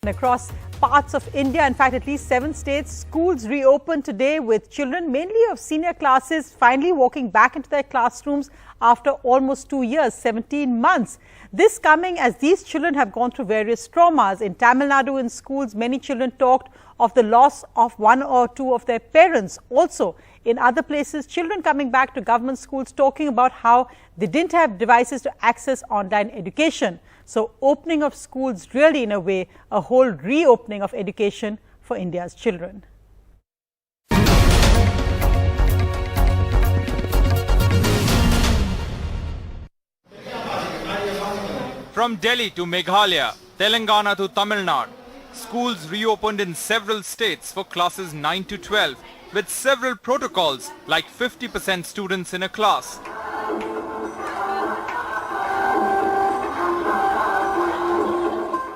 Across parts of India, in fact, at least 7 states, schools reopened today with children, mainly of senior classes, finally walking back into their classrooms after almost 2 years, 17 months. This coming as these children have gone through various traumas. In Tamil Nadu, in schools, many children talked of the loss of one or two of their parents. Also, in other places, children coming back to government schools talking about how they didn't have devices to access online education. So opening of schools really, in a way, a whole reopening of education for India's children. From Delhi to Meghalaya, Telangana to Tamil Nadu, schools reopened in several states for classes 9 to 12 with several protocols like 50% students in a class.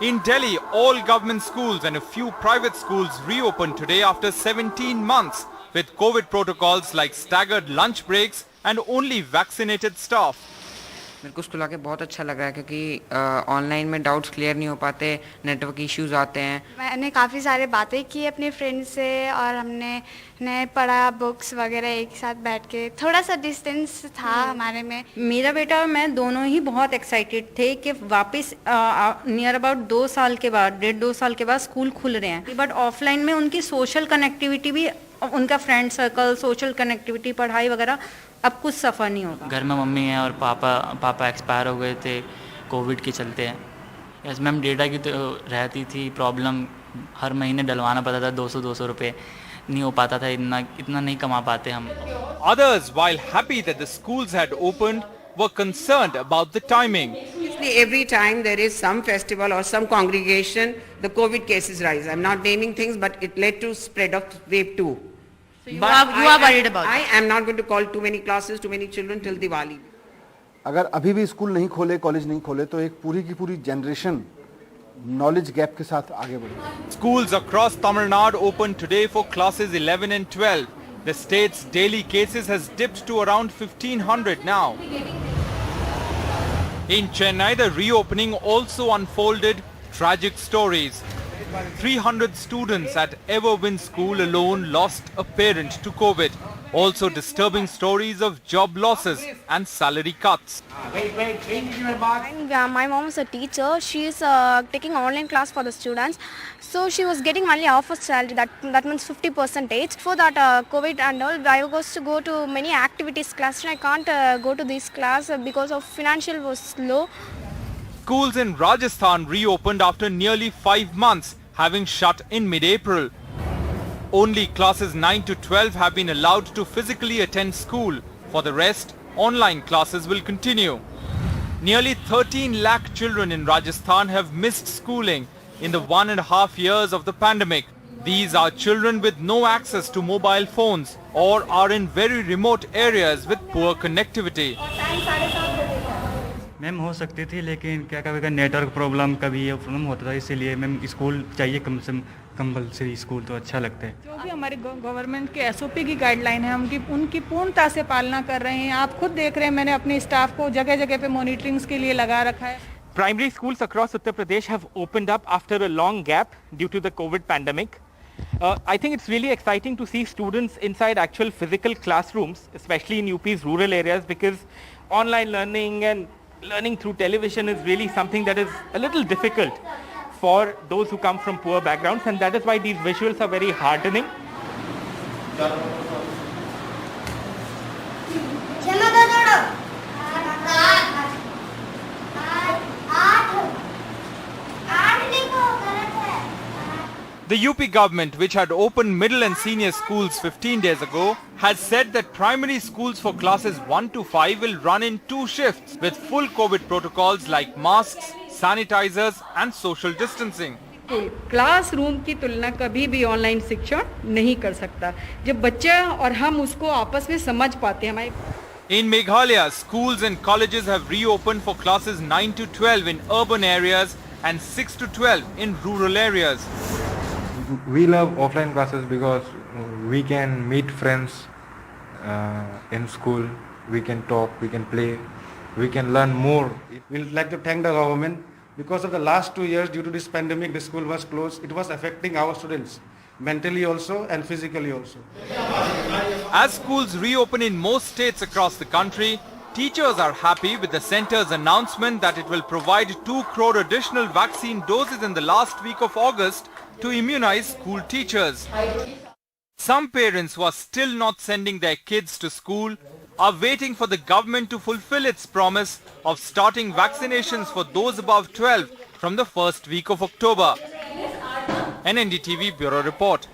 In Delhi, all government schools and a few private schools reopened today after 17 months with COVID protocols like staggered lunch breaks and only vaccinated staff. मेरे को school आके बहुत अच्छा लग रहा है क्योंकि online में डाउट्स क्लियर नहीं हो पाते, नेटवर्क इश्यूज आते हैं। मैंने काफ़ी सारे बातें की अपने फ्रेंड से और हमने पढ़ा बुक्स वगैरह एक साथ बैठ के। थोड़ा सा डिस्टेंस था हमारे में। मेरा बेटा और मैं दोनों ही बहुत एक्साइटेड थे कि वापस नियर अबाउट 2 साल के बाद, 1.5-2 साल के बाद स्कूल खुल रहे हैं। बट ऑफलाइन में उनकी सोशल कनेक्टिविटी भी, उनका फ्रेंड सर्कल, सोशल कनेक्टिविटी, पढ़ाई वगैरह अब कुछ सफ़र नहीं होगा। घर में मम्मी है और पापा एक्सपायर हो गए थे कोविड के चलते। यस मैम, डेटा की तो रहती थी प्रॉब्लम, हर महीने डलवाना पड़ता था 200 रुपये, नहीं हो पाता था, इतना नहीं कमा पाते हम। Others, while happy that the schools had opened, were concerned about the timing. Every time there is some festival or some congregation, the COVID cases rise. I'm not naming things, but it led to spread of wave 2. So you are worried about it? I am not going to call too many classes, too many children till Diwali. अगर अभी भी school नहीं खोले, college नहीं खोले, तो एक पूरी की पूरी जनरेशन नॉलेज गैप के साथ आगे बढ़ेगी। Schools across Tamil Nadu opened today for classes 11 and 12. The state's daily cases has dipped to around 1,500 now. In Chennai, the reopening also unfolded tragic stories. 300 students at Everwin School alone lost a parent to COVID. Also disturbing stories of job losses and salary cuts. My mom is a teacher. She is taking online class for the students. So she was getting only half of salary, that means 50%. For that COVID and all, I was to go to many activities class and I can't go to this class because of financial was low. Schools in Rajasthan reopened after nearly 5 months, having shut in mid-April. Only classes 9 to 12 have been allowed to physically attend school. For the rest, online classes will continue. Nearly 13 lakh children in Rajasthan have missed schooling in the 1.5 years of the pandemic. These are children with no access to mobile phones or are in very remote areas with poor connectivity. Ma'am हो सकती थी, लेकिन क्या कभी network problem, कभी ये problem होता था, इसीलिए मैम स्कूल चाहिए, कम से कम कंपल्सरी स्कूल तो अच्छा लगता है। जो भी हमारे गवर्नमेंट के एसओपी की गाइडलाइन है, उनकी पूर्णता से पालना कर रहे हैं। आप खुद देख रहे हैं, मैंने अपने स्टाफ को जगह जगह पे मॉनिटरिंग्स के लिए लगा रखा है। Primary schools across Uttar Pradesh have opened up after a long gap due to the COVID pandemic. I think it's really exciting to see students inside actual physical classrooms, especially in UP's rural areas, because online learning and learning through television is really something that is a little difficult for those who come from poor backgrounds, and that is why these visuals are very heartening. The UP government, which had opened middle and senior schools 15 days ago, has said that primary schools for classes 1 to 5 will run in 2 shifts with full COVID protocols like masks, sanitizers and social distancing. Classroom की तुलना कभी भी online शिक्षण नहीं कर सकता जब बच्चा और हम उसको आपस में समझ पाते हैं। In Meghalaya, schools and colleges have reopened for classes 9 to 12 in urban areas and 6 to 12 in rural areas. We love offline classes because we can meet friends in school, we can talk, we can play, we can learn more. We would like to thank the government Because of the last 2 years, due to this pandemic, the school was closed. It was affecting our students mentally also and physically also. As schools reopen in most states across the country, teachers are happy with the centre's announcement that it will provide 2 crore additional vaccine doses in the last week of August to immunize school teachers. Some parents who are still not sending their kids to school are waiting for the government to fulfill its promise of starting vaccinations for those above 12 from the first week of October. An NDTV Bureau Report.